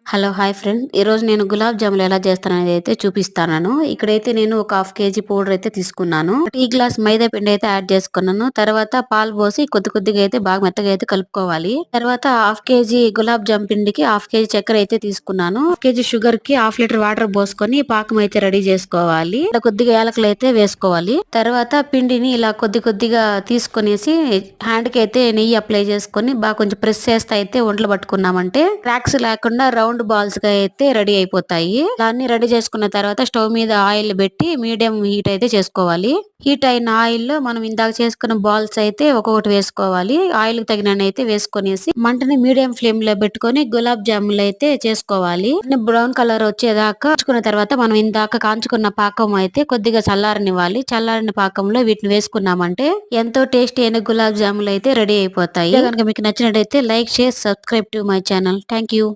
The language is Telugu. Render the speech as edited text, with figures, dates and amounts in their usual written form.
హలో హాయ్ ఫ్రెండ్, ఈరోజు నేను గులాబ్ జాములు ఎలా చేస్తాననేది అయితే చూపిస్తాను. ఇక్కడైతే నేను ఒక హాఫ్ కేజీ పౌడర్ అయితే తీసుకున్నాను. టీ గ్లాస్ మైదా పిండి అయితే యాడ్ చేసుకున్నాను. తర్వాత పాలు పోసి కొద్ది కొద్దిగా అయితే బాగా మెత్తగా అయితే కలుపుకోవాలి. తర్వాత హాఫ్ కేజీ గులాబ్ జామ్ పిండికి హాఫ్ కేజీ చక్కెర అయితే తీసుకున్నాను. హాఫ్ కేజీ షుగర్ కి హాఫ్ లీటర్ వాటర్ పోసుకొని పాకం అయితే రెడీ చేసుకోవాలి. ఇలా కొద్దిగా యాలకులు అయితే వేసుకోవాలి. తర్వాత పిండిని ఇలా కొద్ది కొద్దిగా తీసుకొనేసి హ్యాండ్ కి అయితే నెయ్యి అప్లై చేసుకొని బాగా కొంచెం ప్రెస్ చేస్తే అయితే ఒంట్లో పట్టుకున్నామంటే క్రాక్స్ లేకుండా రౌండ్ బాల్స్ గా అయితే రెడీ అయిపోతాయి. దాన్ని రెడీ చేసుకున్న తర్వాత స్టవ్ మీద ఆయిల్ పెట్టి మీడియం హీట్ అయితే చేసుకోవాలి. హీట్ అయిన ఆయిల్ లో మనం ఇందాక చేసుకున్న బాల్స్ అయితే ఒక్కొక్కటి వేసుకోవాలి. ఆయిల్ తగినన్ని అయితే వేసుకొనేసి మంటని మీడియం ఫ్లేమ్ లో పెట్టుకొని గులాబ్ జాములు అయితే చేసుకోవాలి. బ్రౌన్ కలర్ వచ్చేదాకా కాంచుకున్న తర్వాత మనం ఇందాక కాంచుకున్న పాకం అయితే కొద్దిగా చల్లారనివ్వాలి. చల్లారిన పాకంలో వీటిని వేసుకున్నామంటే ఎంతో టేస్టీ అయిన గులాబ్ జాములు అయితే రెడీ అయిపోతాయి. కనుక మీకు నచ్చినట్టయితే like, share, subscribe to my channel. Thank you.